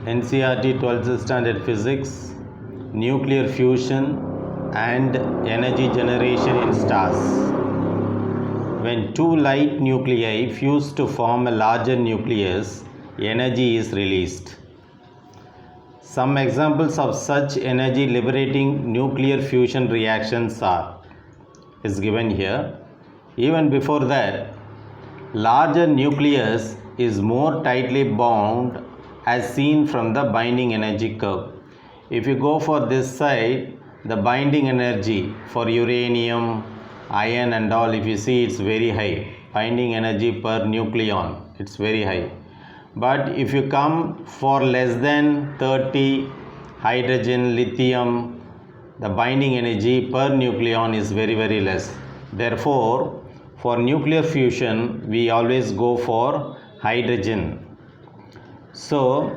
NCERT 12th Standard Physics, Nuclear Fusion and Energy Generation in Stars. When two light nuclei fuse to form a larger nucleus, energy is released. Some examples of such energy liberating nuclear fusion reactions is given here. Even before that, larger nucleus is more tightly bound as seen from the binding energy curve. If you go for this side, the binding energy for uranium, iron and all, if you see, it's very high. Binding energy per nucleon, it's very high. But if you come for less than 30, hydrogen, lithium, the binding energy per nucleon is very, very less. Therefore, for nuclear fusion, we always go for hydrogen. So,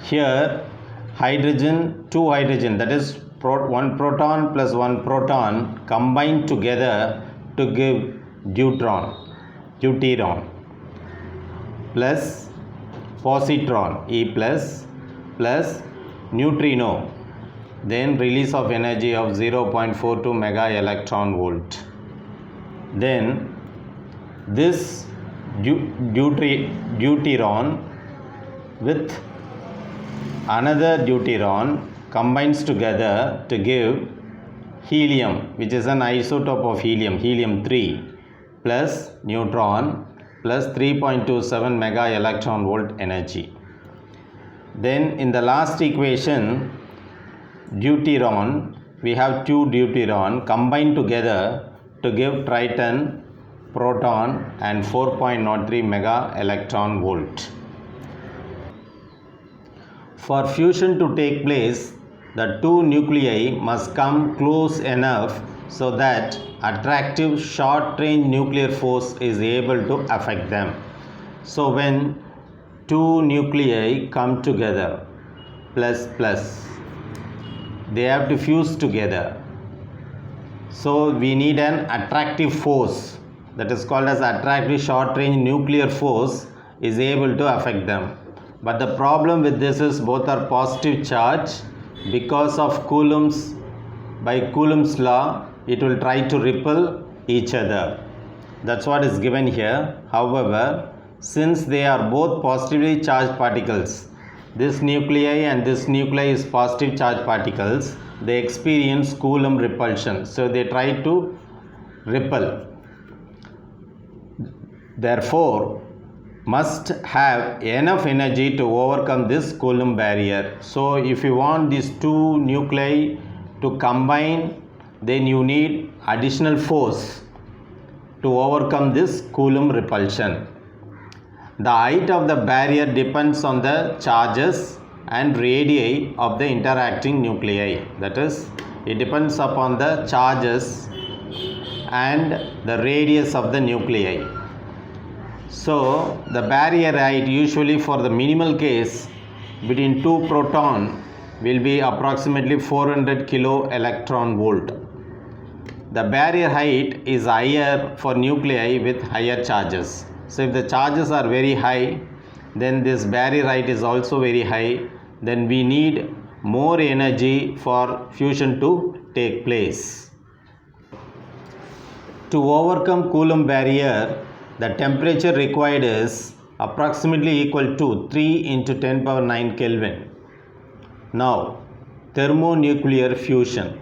here hydrogen, two hydrogen, that is one proton plus one proton combined together to give deuteron plus positron E plus neutrino, then release of energy of 0.42 mega electron volt. Then this deuteron with another deuteron combines together to give helium, which is an isotope of helium, helium-3 plus neutron plus 3.27 mega electron volt energy. Then in the last equation, deuteron, we have two deuteron combined together to give triton, proton and 4.03 mega electron volt. For fusion to take place, the two nuclei must come close enough so that attractive short-range nuclear force is able to affect them. So when two nuclei come together, they have to fuse together. So we need an attractive force, that is called as attractive short-range nuclear force, is able to affect them. But the problem with this is both are positive charge. Because of by Coulomb's law, it will try to repel each other. That's what is given here. However, since they are both positively charged particles, this nuclei and this nuclei is positive charged particles, they experience Coulomb repulsion. So they try to repel. Therefore, must have enough energy to overcome this Coulomb barrier. So if you want these two nuclei to combine, then you need additional force to overcome this Coulomb repulsion. The height of the barrier depends on the charges and radii of the interacting nuclei. That is, it depends upon the charges and the radius of the nuclei. So the barrier height usually for the minimal case between two proton will be approximately 400 kilo electron volt. The barrier height is higher for nuclei with higher charges. So if the charges are very high, then this barrier height is also very high. Then we need more energy for fusion to take place. To overcome Coulomb barrier, the temperature required is approximately equal to 3 into 10 power 9 Kelvin. Now, thermonuclear fusion.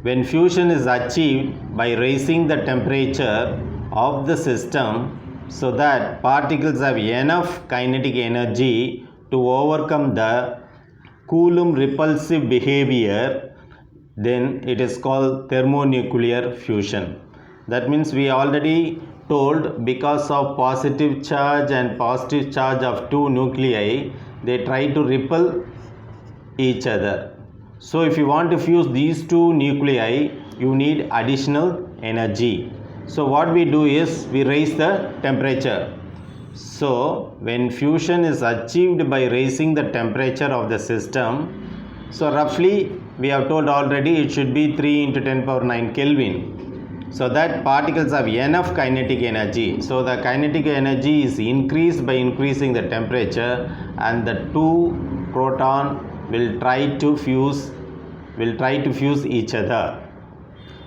When fusion is achieved by raising the temperature of the system so that particles have enough kinetic energy to overcome the Coulomb repulsive behavior, then it is called thermonuclear fusion. That means we already told, because of positive charge and positive charge of two nuclei, they try to repel each other. So if you want to fuse these two nuclei, you need additional energy. So what we do is we raise the temperature. So when fusion is achieved by raising the temperature of the system, so roughly we have told already it should be 3 into 10 power 9 Kelvin. So that particles have enough kinetic energy. So the kinetic energy is increased by increasing the temperature, and the two proton will try to fuse each other.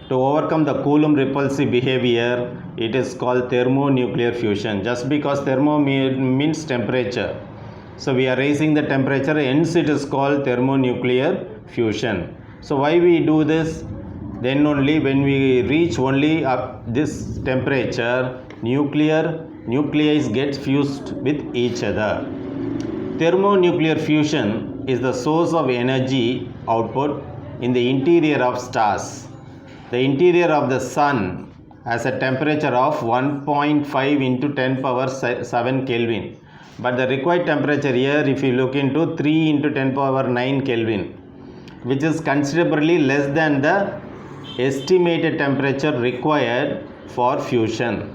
To overcome the Coulomb repulsive behavior, it is called thermonuclear fusion. Just because thermo means temperature, so we are raising the temperature, hence it is called thermonuclear fusion. So why we do this? Then only when we reach only up this temperature, nuclei get fused with each other. Thermonuclear fusion is the source of energy output in the interior of stars. The interior of the sun has a temperature of 1.5 into 10 power 7 Kelvin. But the required temperature here, if you look into 3 into 10 power 9 Kelvin, which is considerably less than the estimated temperature required for fusion.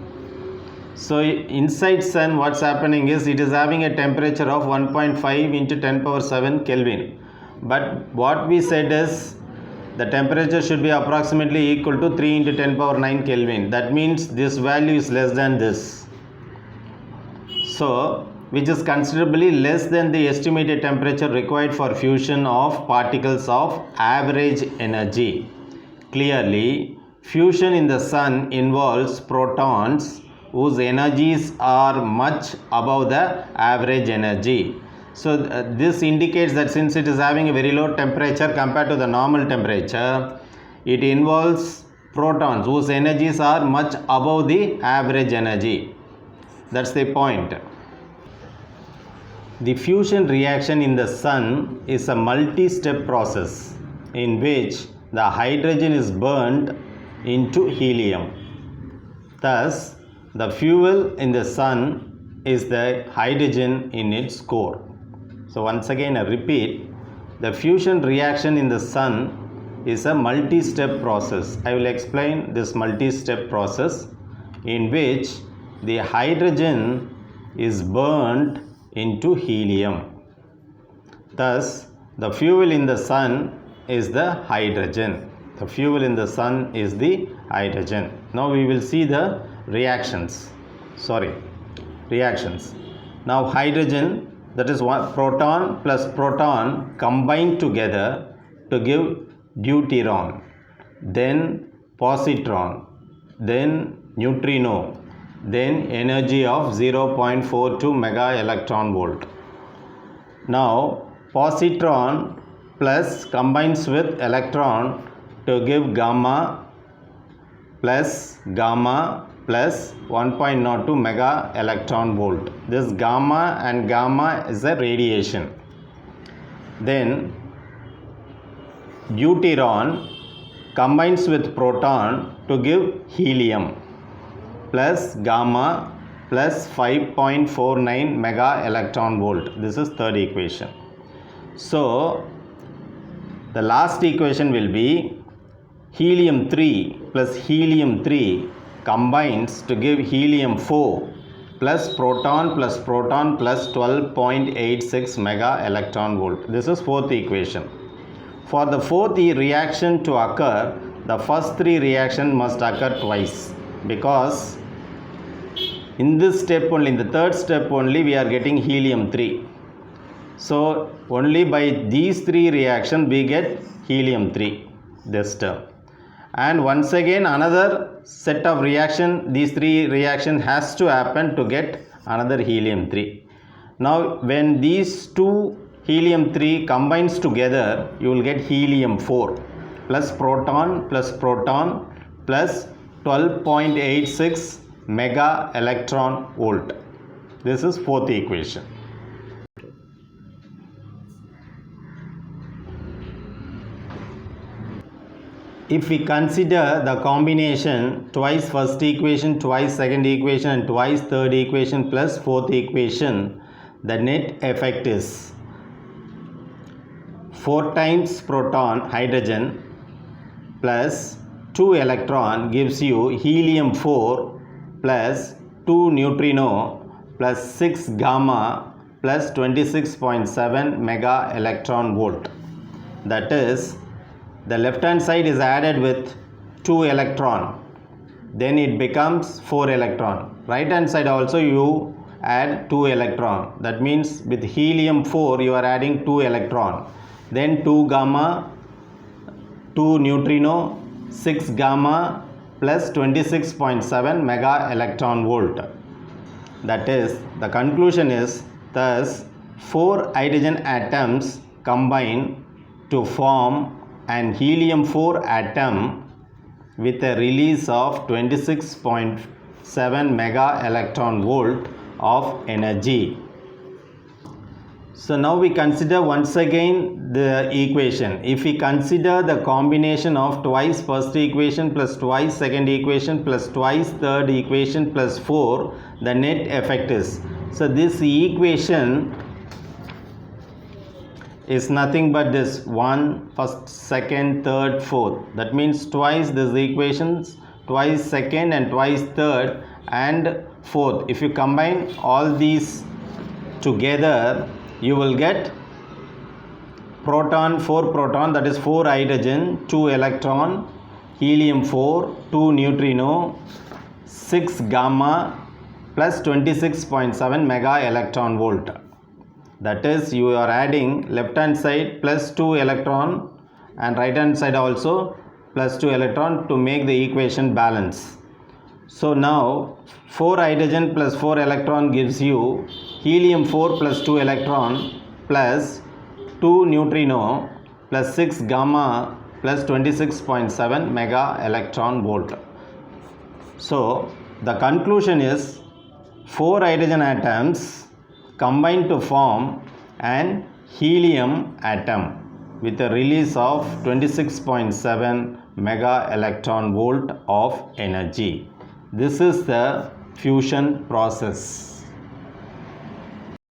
So inside sun, what's happening is it is having a temperature of 1.5 into 10 power 7 Kelvin. But what we said is the temperature should be approximately equal to 3 into 10 power 9 Kelvin. That means this value is less than this. So, which is considerably less than the estimated temperature required for fusion of particles of average energy. Clearly, fusion in the sun involves protons whose energies are much above the average energy. So this indicates that since it is having a very low temperature compared to the normal temperature, it involves protons whose energies are much above the average energy. That's the point. The fusion reaction in the sun is a multi-step process in which the hydrogen is burned into helium. Thus, the fuel in the sun is the hydrogen in its core. So once again I repeat, the fusion reaction in the sun is a multi-step process. I will explain this multi-step process in which the hydrogen is burned into helium. Thus, the fuel in the sun is the hydrogen. The fuel in the sun is the hydrogen. Now we will see the reactions. Now hydrogen, that is one proton plus proton combined together to give deuteron, then positron, then neutrino, then energy of 0.42 mega electron volt. Now positron plus combines with electron to give gamma plus 1.02 mega electron volt. This gamma and gamma is a radiation. Then deuteron combines with proton to give helium plus gamma plus 5.49 mega electron volt. This is third equation. So the last equation will be helium 3 plus helium 3 combines to give helium 4 plus proton plus 12.86 mega electron volt. This is fourth equation. For the fourth reaction to occur, the first three reactions must occur twice, because in this step only, in the third step only, we are getting helium 3. So only by these three reactions we get helium 3, this term. And once again another set of reaction, these three reactions has to happen to get another helium 3. Now when these two helium 3 combines together, you will get helium 4 plus proton plus 12.86 mega electron volt. This is fourth equation. If we consider the combination twice first equation, twice second equation and twice third equation plus fourth equation, the net effect is 4 times proton hydrogen plus 2 electron gives you helium 4 plus 2 neutrino plus 6 gamma plus 26.7 mega electron volt. That is, the left hand side is added with 2 electron, then it becomes 4 electron. Right hand side also you add 2 electron. That means with helium 4 you are adding 2 electron. Then 2 gamma, 2 neutrino, 6 gamma plus 26.7 mega electron volt. That is, the conclusion is thus 4 hydrogen atoms combine to form an helium 4 atom with a release of 26.7 mega electron volt of energy. So now we consider once again the equation. If we consider the combination of twice first equation plus twice second equation plus twice third equation plus 4, the net effect is. So this equation is nothing but this 1, first, second, third, fourth. That means twice these equations, twice second and twice third and fourth. If you combine all these together, you will get proton, 4 proton, that is 4 hydrogen, 2 electron, helium 4, 2 neutrino, 6 gamma plus 26.7 mega electron volt. That is, you are adding left hand side plus 2 electron and right hand side also plus 2 electron to make the equation balance. So now 4 hydrogen plus 4 electron gives you helium 4 plus 2 electron plus 2 neutrino plus 6 gamma plus 26.7 mega electron volt. So the conclusion is 4 hydrogen atoms combine to form an helium atom with a release of 26.7 mega electron volt of energy. This is the fusion process.